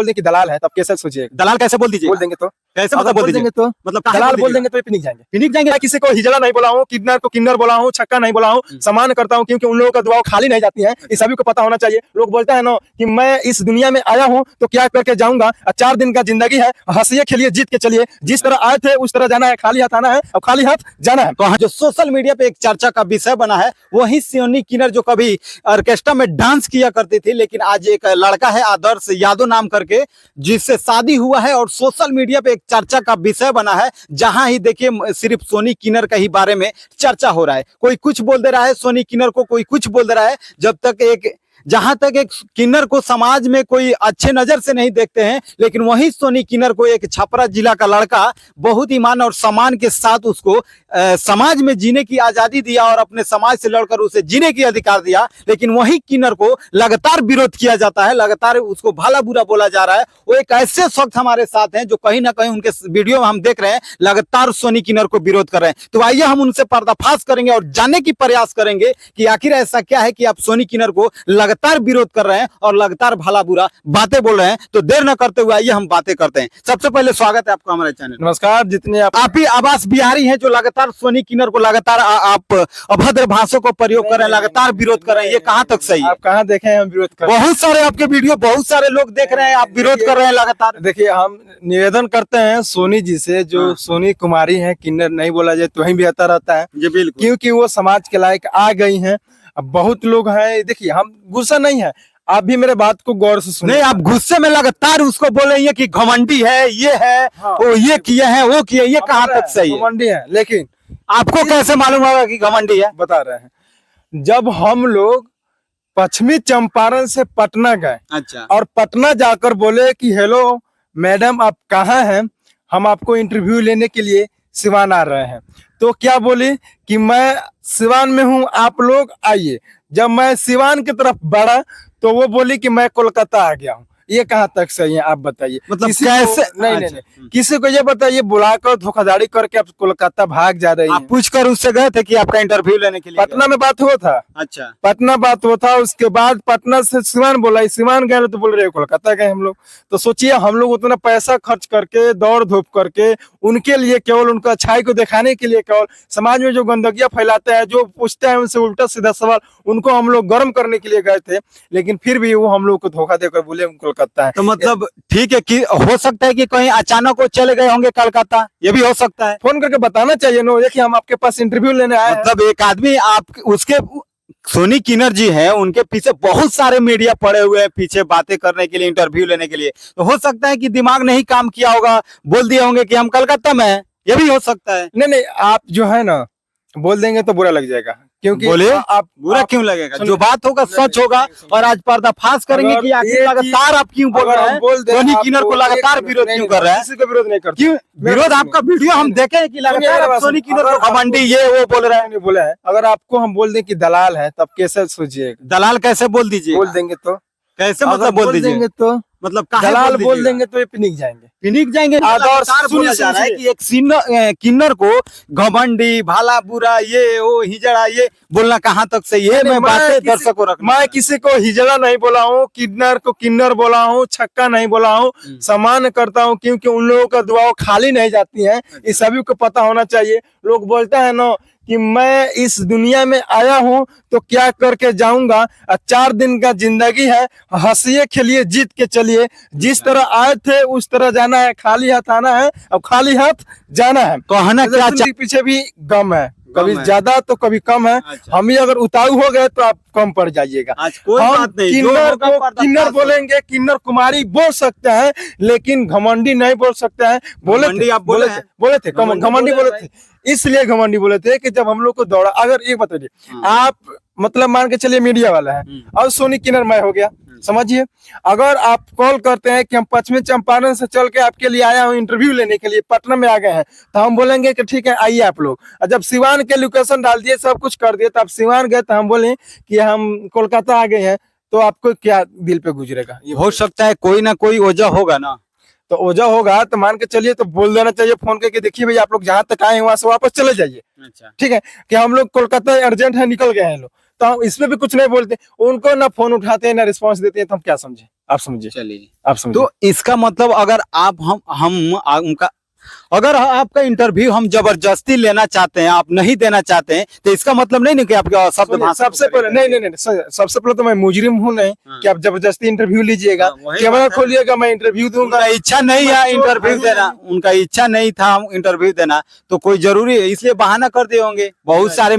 बोल दें कि दलाल है तब कैसे सोचिए। दलाल कैसे बोल दीजिए? बोल देंगे तो कैसे अगर मतलब बोल बोल दीजिए? देंगे तो मतलब कहाँ दलाल बोल बोल दीजिए? देंगे तो पिनिक जाएंगे। पिनिक जाएंगे? मैं किसी को हिजड़ा नहीं बोला हूँ, किन्नर को किन्नर बोला हूँ, छक्का नहीं बोला हूँ, सम्मान करता हूँ क्योंकि उन लोगों का दुआएं खाली नहीं जाती है। इस सभी को पता होना चाहिए। लोग बोलते हैं ना कि मैं इस दुनिया में आया हूँ तो क्या करके जाऊंगा, 4 दिन का जिंदगी है, हंसिए खेलिए जीत के चलिए, जिस तरह आए थे उस तरह जाना है, खाली हाथ आना है और खाली हाथ जाना है। जो सोशल मीडिया पे एक चर्चा का विषय बना है वही सोनी किन्नर, जो कभी ऑर्केस्ट्रा में डांस किया करती थी, लेकिन आज एक लड़का है आदर्श यादव नाम करके, जिससे शादी हुआ है और सोशल मीडिया पे एक चर्चा का विषय बना है। जहां ही देखिए सिर्फ सोनी किन्नर का ही बारे में चर्चा हो रहा है। कोई कुछ बोल दे रहा है सोनी किन्नर को, कोई कुछ बोल दे रहा है। जहां तक एक किन्नर को समाज में कोई अच्छे नजर से नहीं देखते हैं, लेकिन वही सोनी किन्नर को एक छपरा जिला का लड़का बहुत ईमान और सम्मान के साथ उसको समाज में जीने की आजादी दिया और अपने समाज से लड़कर उसे जीने की अधिकार दिया। लेकिन वही किन्नर को लगातार विरोध किया जाता है, लगातार उसको भला बुरा बोला जा रहा है। वो एक ऐसे शख्स हमारे साथ हैं जो कहीं ना कहीं उनके वीडियो में हम देख रहे हैं लगातार सोनी किन्नर को विरोध कर रहे हैं। तो आइए हम उनसे पर्दाफाश करेंगे और जानने की प्रयास करेंगे कि आखिर ऐसा क्या है कि आप सोनी किन्नर को लगातार विरोध कर रहे हैं और लगातार भला बुरा बातें बोल रहे हैं। तो देर न करते हुए आइए हम बातें करते हैं। सबसे पहले स्वागत है आपका हमारे चैनल। नमस्कार। जितने आप ही आवास बिहारी हैं जो लगातार सोनी किन्नर को लगातार आप अभद्र भाषाओं को प्रयोग कर रहे हैं, लगातार विरोध कर रहे हैं, ये कहां तक सही है? आप कहाँ देखे हैं हम विरोध कर? बहुत सारे आपके वीडियो बहुत सारे लोग देख रहे हैं, आप विरोध कर रहे हैं लगातार। देखिए हम निवेदन करते हैं सोनी जी से, जो सोनी कुमारी है, किन्नर नहीं बोला जाए तो वही बेहतर रहता है। जी बिल्कुल, क्योंकि वो समाज के लायक आ गई हैं। अब बहुत लोग हैं, देखिए हम गुस्सा नहीं है, आप भी मेरे बात को गौर से सुनिए। नहीं आप गुस्से में लगातार उसको बोल रही है कि घमंडी है, ये है, वो ये किए हैं, वो किए, ये कहाँ तक सही है? घमंडी है, लेकिन आपको कैसे मालूम होगा कि घमंडी है? बता रहे हैं, जब हम लोग पश्चिमी चंपारण से पटना गए, अच्छा, और पटना जाकर बोले कि हेलो मैडम आप कहाँ हैं, हम आपको इंटरव्यू लेने के लिए सिवान आ रहे हैं। तो क्या बोली कि मैं सिवान में हूँ, आप लोग आइए। जब मैं सिवान की तरफ बढ़ा तो वो बोली कि मैं कोलकाता आ गया हूँ। ये कहाँ तक सही है आप बताइए? मतलब किसी कैसे? को नहीं, किसी को ये बताइए, बुलाकर धोखाधड़ी करके आप कोलकाता भाग जा रही आप हैं। पूछकर उससे गए थे कि आपका इंटरव्यू लेने के लिए? पटना में बात हुआ था। अच्छा, पटना बात हुआ था, उसके बाद पटना से सिवान बोला, सिवान गए तो बोल रहे कोलकाता गए हम लोग। तो सोचिए हम लोग उतना पैसा खर्च करके, दौड़ धूप करके, उनके लिए केवल उनका अच्छाई को दिखाने के लिए, केवल समाज में जो गंदगियां फैलाते हैं, जो पूछते हैं उनसे उल्टा सीधा सवाल, उनको हम लोग गर्म करने के लिए गए थे। लेकिन फिर भी वो हम लोग को धोखा देकर बोले कोलकाता है। तो मतलब ठीक है कि हो सकता है कि कहीं अचानक वो चले गए होंगे कलकत्ता, ये भी हो सकता है। फोन करके बताना चाहिए नो, देखिए हम आपके पास इंटरव्यू लेने आए हैं। मतलब एक आदमी आप उसके सोनी किन्नर जी हैं, उनके पीछे बहुत सारे मीडिया पड़े हुए हैं पीछे बातें करने के लिए, इंटरव्यू लेने के लिए। तो हो सकता है कि दिमाग नहीं काम किया होगा, बोल दिए होंगे कि हम कलकत्ता में हैं, ये भी हो सकता है। नहीं, आप जो है ना बोल देंगे तो बुरा लग जाएगा, क्योंकि बोले आप बुरा क्यों लगेगा? जो बात होगा सच होगा। और आज पर्दाफाश करेंगे कि आखिर लगातार आप क्यों बोल रहे हैं, सोनी किन्नर को लगातार विरोध क्यों कर रहे हैं? किसी को विरोध नहीं करते। क्यों विरोध? आपका वीडियो हम देखे हैं कि लगातार आप सोनी किन्नर को घमंडी ये वो बोल रहे हैं। बोला है, अगर आपको हम बोल दें कि दलाल है तब कैसे सोचिएगा? दलाल कैसे बोल दीजिए? बोल देंगे तो कैसे मतलब बोल दीजिए? देंगे तो मतलब काहे दलाल बोल दीजिएगा? देंगे तो ये पिनिक जाएंगे। पिनिक जाएंगे? लगातार बोला जा रहा है कि एक किन्नर को घमंडी, भाला बुरा, ये वो हिजड़ा, ये बोलना कहाँ तक सही है? मैं बातें दर्शकों को रखना। मैं किसी को हिजड़ा नहीं बोला हूँ, किन्नर को किन्नर बोला हूँ, छक्का नहीं बोला हूँ, सम्मान करता हूँ क्योंकि उन लोगों का दुआएं खाली नहीं जाती हैं। इस सभी को पता होना चाहिए। लोग बोलते हैं ना कि मैं इस दुनिया में आया हूँ तो क्या करके जाऊंगा, 4 दिन का जिंदगी है, हंसिए खेलिए जीत के चलिए, जिस तरह आए थे उस तरह जाना है, खाली हाथ आना है और खाली हाथ जाना है। कहना क्या पीछे भी गम है, कभी ज्यादा तो कभी कम है। अच्छा। हम ही अगर उतारू हो गए तो आप कम पड़ जाइएगा। कोई हम बात नहीं, किन्नर को किन्नर बोलेंगे, किन्नर कुमारी बोल सकते हैं, लेकिन घमंडी नहीं बोल सकते हैं। बोले थे घमंडी बोले थे, इसलिए घमंडी बोले थे कि जब हम लोग को दौड़ा। अगर एक बताइए, आप मतलब मान के चलिए मीडिया वाला है और सोनी किन्नर मैं हो गया, समझिए। अगर आप कॉल करते हैं कि हम पश्चिमी चंपारण से चल के आपके लिए आया हूँ इंटरव्यू लेने के लिए, पटना में आ गए हैं, तो हम बोलेंगे कि ठीक है आइए आप लोग। और जब सिवान के लोकेशन डाल दिए, सब कुछ कर दिए, तो आप सिवान गए तो हम बोले कि हम कोलकाता आ गए हैं, तो आपको क्या दिल पे गुजरेगा? हो सकता है कोई ना कोई वजह होगा ना। तो वजह होगा तो मान के चलिए, तो बोल देना चाहिए फोन करके, देखिए भैया आप लोग जहाँ तक आए हैं वहां से वापस चले जाइए। अच्छा, ठीक है कि हम लोग कोलकाता अर्जेंट है, निकल गए हैं लोग, तो हम इसमें भी कुछ नहीं बोलते। उनको ना फोन उठाते हैं ना रिस्पांस देते हैं, तो हम क्या समझे? आप समझिए, चलिए, आप समझिए। तो इसका मतलब अगर उनका अगर आपका इंटरव्यू हम जबरदस्ती लेना चाहते हैं, आप नहीं देना चाहते हैं, तो इसका मतलब नहीं कि आपके शब्द सुनिए, भाषा सबसे पहले नहीं, सबसे पहले तो मैं मुजरिम हूँ नहीं कि आप जबरदस्ती इंटरव्यू लीजिएगा, कैमरा खोलिएगा, मैं इंटरव्यू दूंगा। उनका इच्छा नहीं है इंटरव्यू देना, उनका इच्छा नहीं था इंटरव्यू देना, तो कोई जरूरी है इसलिए बहाना कर दिए होंगे बहुत सारे